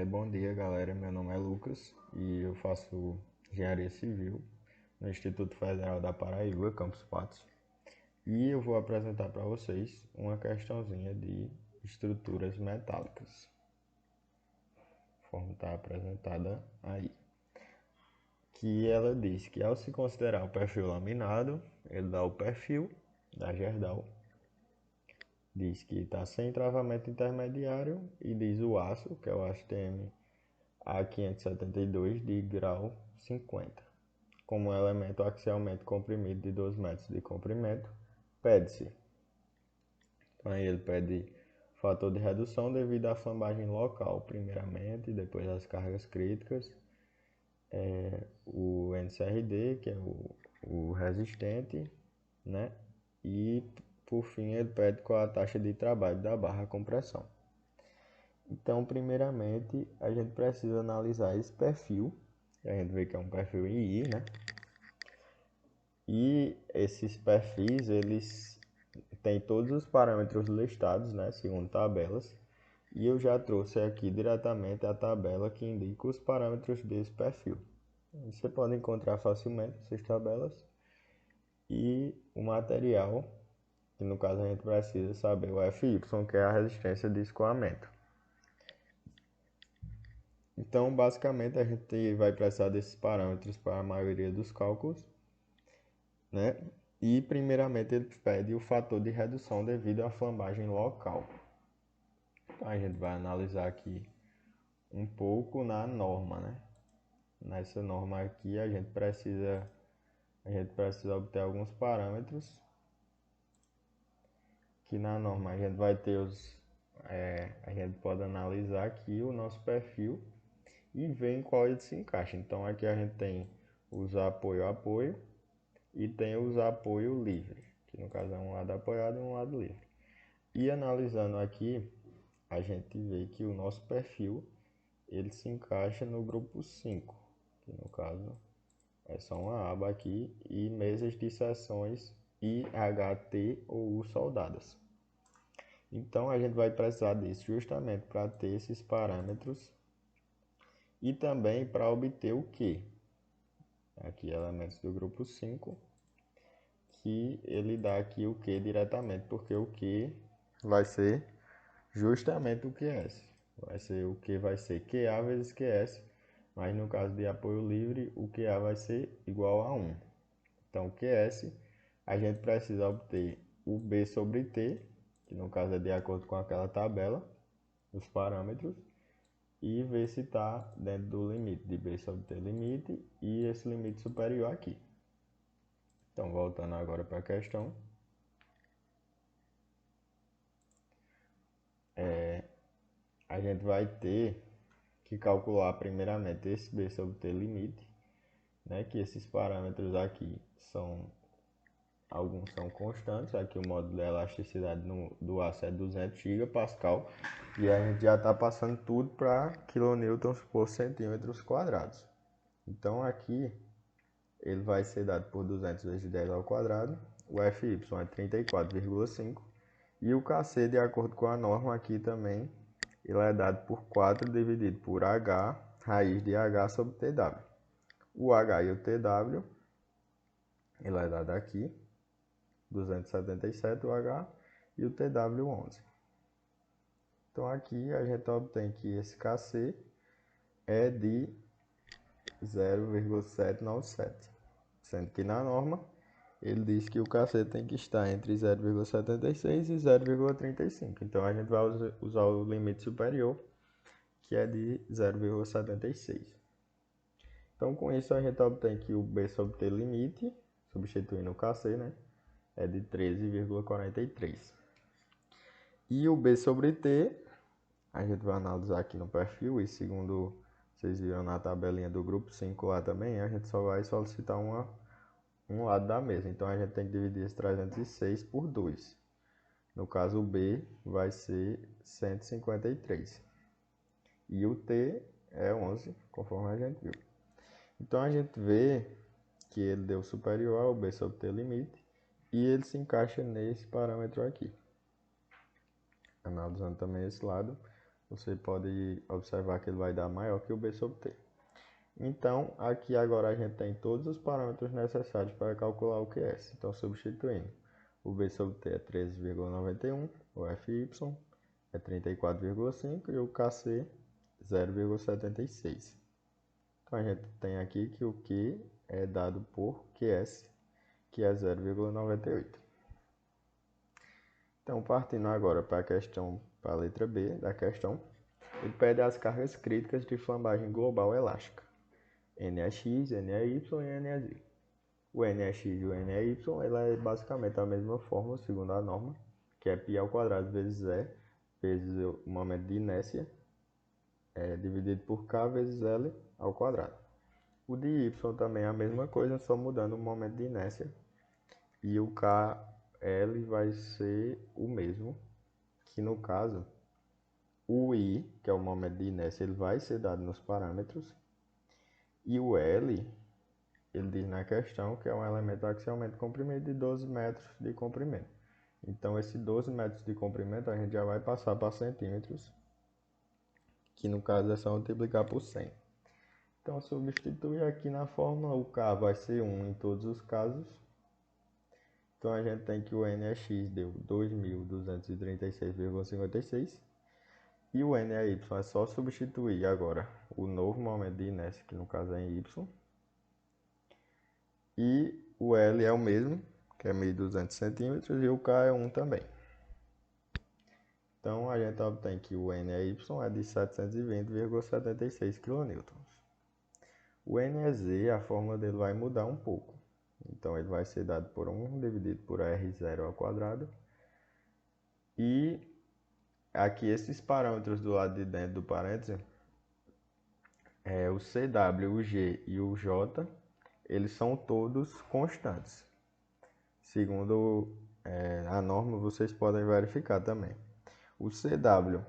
Bom dia, galera. Meu nome é Lucas e eu faço engenharia civil no Instituto Federal da Paraíba, Campus Patos. E eu vou apresentar para vocês uma questãozinha de estruturas metálicas, conforme está apresentada aí. Que ela diz que ao se considerar o perfil laminado, ele dá o perfil da Gerdau. Diz que está sem travamento intermediário e diz o aço, que é o ASTM A572 de grau 50. Como elemento axialmente comprimido de 12 metros de comprimento, pede-se. Então aí ele pede fator de redução devido à flambagem local, primeiramente, depois as cargas críticas, o NCRD, que é o resistente, né? E por fim ele pede qual a taxa de trabalho da barra compressão. Então, primeiramente, a gente precisa analisar esse perfil. A gente vê que é um perfil em I, né? E esses perfis, eles têm todos os parâmetros listados, né? Segundo tabelas. E eu já trouxe aqui diretamente a tabela que indica os parâmetros desse perfil. Você pode encontrar facilmente essas tabelas. E o material, que no caso a gente precisa saber o FY, que é a resistência de escoamento. Então, basicamente, a gente vai precisar desses parâmetros para a maioria dos cálculos, né? E, primeiramente, ele pede o fator de redução devido à flambagem local. Então, a gente vai analisar aqui um pouco na norma, né? Nessa norma aqui, a gente precisa obter alguns parâmetros, que na norma a gente vai ter a gente pode analisar aqui o nosso perfil e ver em qual ele se encaixa. Então aqui a gente tem os apoio e tem os apoio livre, que no caso é um lado apoiado e um lado livre. E analisando aqui, a gente vê que o nosso perfil ele se encaixa no grupo 5, que no caso é só uma aba aqui, e mesas de seções IHT ou U soldadas. Então a gente vai precisar disso justamente para ter esses parâmetros e também para obter o Q. Aqui elementos do grupo 5, que ele dá aqui o Q diretamente, porque o Q vai ser justamente o QS. O Q vai ser QA vezes QS, mas no caso de apoio livre, o QA vai ser igual a 1. Então, QS, a gente precisa obter o B sobre T, que no caso é de acordo com aquela tabela, os parâmetros, e ver se está dentro do limite de B sobre T limite e esse limite superior aqui. Então, voltando agora para a questão. A gente vai ter que calcular primeiramente esse B sobre T limite, né? Que esses parâmetros aqui alguns são constantes. Aqui o módulo de elasticidade do aço é 200 GPa e a gente já está passando tudo para kN por centímetros quadrados. Então aqui ele vai ser dado por 200 vezes 10 ao quadrado, o FY é 34,5 e o KC, de acordo com a norma aqui também, ele é dado por 4 dividido por H, raiz de H sobre TW. O H e o TW, ele é dado aqui, 277 o H e o TW 11. Então aqui a gente obtém que esse KC é de 0,797, sendo que na norma ele diz que o KC tem que estar entre 0,76 e 0,35. Então a gente vai usar o limite superior, que é de 0,76. Então com isso a gente obtém que o B sobre T limite, substituindo o KC, né, é de 13,43. E o B sobre T, a gente vai analisar aqui no perfil, e segundo vocês viram na tabelinha do grupo 5 lá também, a gente só vai solicitar um lado da mesa. Então a gente tem que dividir esse 306 por 2. No caso o B vai ser 153. E o T é 11, conforme a gente viu. Então a gente vê que ele deu superior ao B sobre T limite e ele se encaixa nesse parâmetro aqui. Analisando também esse lado, você pode observar que ele vai dar maior que o B sobre T. Então, aqui agora a gente tem todos os parâmetros necessários para calcular o QS. Então, substituindo, o B sobre T é 13,91, o FY é 34,5 e o KC 0,76. Então, a gente tem aqui que o Q é dado por QS, que é 0,98. Então, partindo agora para a letra B da questão, ele pede as cargas críticas de flambagem global elástica. NEX, NEY e NEZ. O NEX e o NEY ela é basicamente a mesma fórmula, segundo a norma, que é π ao quadrado vezes E, vezes o momento de inércia, dividido por K vezes L ao quadrado. O de Y também é a mesma coisa, só mudando o momento de inércia. E o KL vai ser o mesmo, que no caso, o I, que é o momento de inércia, ele vai ser dado nos parâmetros. E o L, ele diz na questão que é um elemento axialmente comprimido de 12 metros de comprimento. Então, esse 12 metros de comprimento a gente já vai passar para centímetros, que no caso é só multiplicar por 100. Então, substitui aqui na fórmula, o K vai ser 1 em todos os casos. Então, a gente tem que o NEX deu 2.236,56. E o NEY é só substituir agora o novo momento de inércia, que no caso é em Y. E o L é o mesmo, que é 1.200 centímetros, e o K é 1 também. Então, a gente obtém que o NEY é de 720,76 kN. O NEZ, a fórmula dele vai mudar um pouco. Então, ele vai ser dado por 1 dividido por R0 ao quadrado. E aqui, esses parâmetros do lado de dentro do parêntese, o CW, o G e o J, eles são todos constantes. Segundo a norma, vocês podem verificar também. O CW,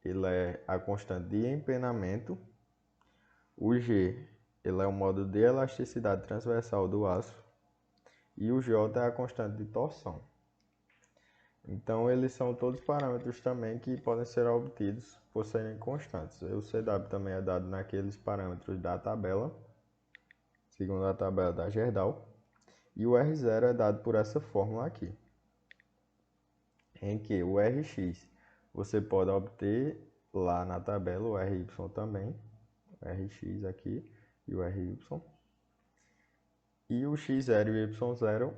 ele é a constante de empenamento. O G, ele é o modo de elasticidade transversal do aço. E o J é a constante de torção. Então, eles são todos parâmetros também que podem ser obtidos por serem constantes. O CW também é dado naqueles parâmetros da tabela, segundo a tabela da Gerdau. E o R0 é dado por essa fórmula aqui, em que o Rx você pode obter lá na tabela, o RY também, o Rx aqui e o RY. E o x0 e o y0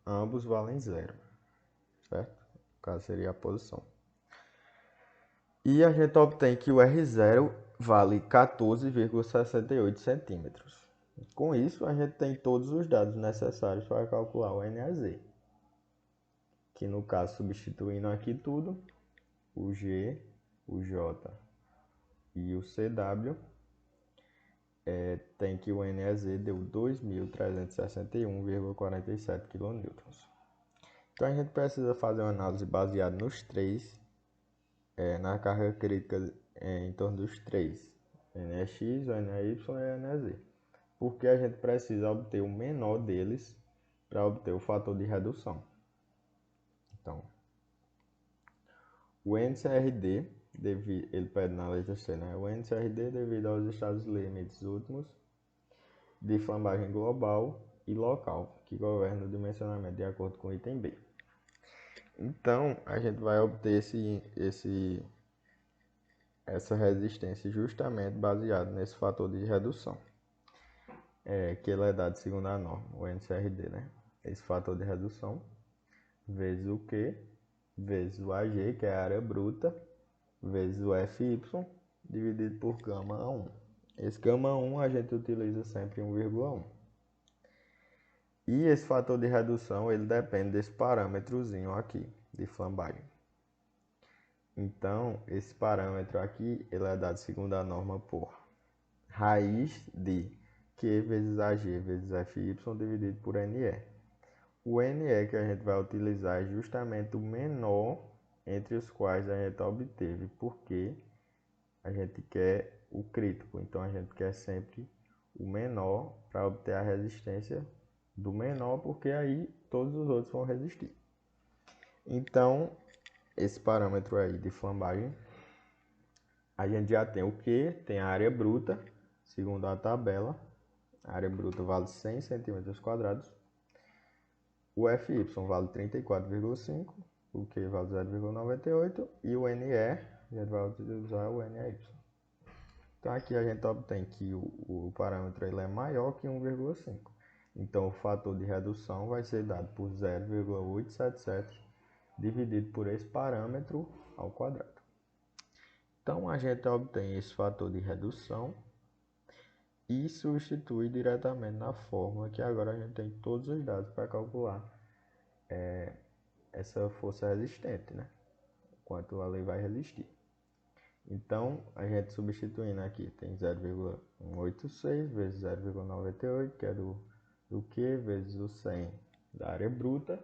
ambos valem 0, certo? No caso seria a posição. E a gente obtém que o R0 vale 14,68 centímetros. Com isso, a gente tem todos os dados necessários para calcular o NAZ. Que no caso, substituindo aqui tudo, o G, o J e o CW, tem que o NAZ deu 2.361,47 kN. Então a gente precisa fazer uma análise baseada nos três, na carga crítica em torno dos três, NEX, NEY e NEZ. Porque a gente precisa obter o menor deles para obter o fator de redução. Então, o NCRD, ele pede na letra C, né? O NCRD devido aos estados limites últimos de flambagem global e local, que governam o dimensionamento de acordo com o item B. Então, a gente vai obter essa resistência justamente baseado nesse fator de redução, que ele é dado segundo a norma, o NCRD, né? Esse fator de redução vezes o Q, vezes o AG, que é a área bruta, vezes o FY, dividido por γ1. Esse γ1 a gente utiliza sempre 1,1. E esse fator de redução, ele depende desse parâmetrozinho aqui, de flambagem. Então, esse parâmetro aqui, ele é dado segundo a norma por raiz de Q vezes AG vezes FY dividido por NE. O NE que a gente vai utilizar é justamente o menor entre os quais a gente obteve, porque a gente quer o crítico. Então, a gente quer sempre o menor para obter a resistência do menor, porque aí todos os outros vão resistir. Então, esse parâmetro aí de flambagem A gente já tem o Q, tem a área bruta, segundo a tabela. A área bruta vale 100 centímetros quadrados. O FY vale 34,5, o Q vale 0,98 e o NE, a gente vai utilizar o NEY. Então aqui a gente obtém que o parâmetro ele é maior que 1,5. Então o fator de redução vai ser dado por 0,877 dividido por esse parâmetro ao quadrado. Então a gente obtém esse fator de redução e substitui diretamente na fórmula que agora a gente tem todos os dados para calcular essa força resistente, né? Quanto ela vai resistir. Então, a gente substituindo aqui, tem 0,186 vezes 0,98, que é do Q, vezes o 100 da área bruta,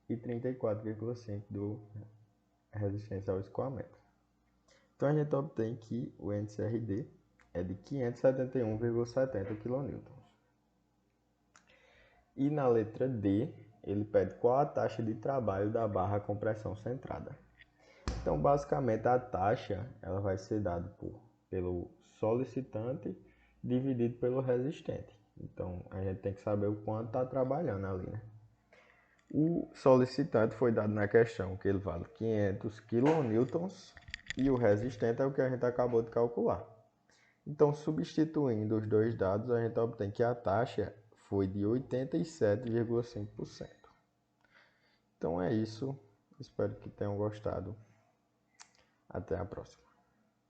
e 34,5 do resistência ao escoamento. Então, a gente obtém que o NCRD é de 571,70 kN. E na letra D, ele pede qual a taxa de trabalho da barra com pressão centrada. Então, basicamente, a taxa ela vai ser dada pelo solicitante dividido pelo resistente. Então, a gente tem que saber o quanto está trabalhando ali, né? O solicitante foi dado na questão que ele vale 500 kN e o resistente é o que a gente acabou de calcular. Então, substituindo os dois dados, a gente obtém que a taxa foi de 87,5%. Então é isso. Espero que tenham gostado. Até a próxima.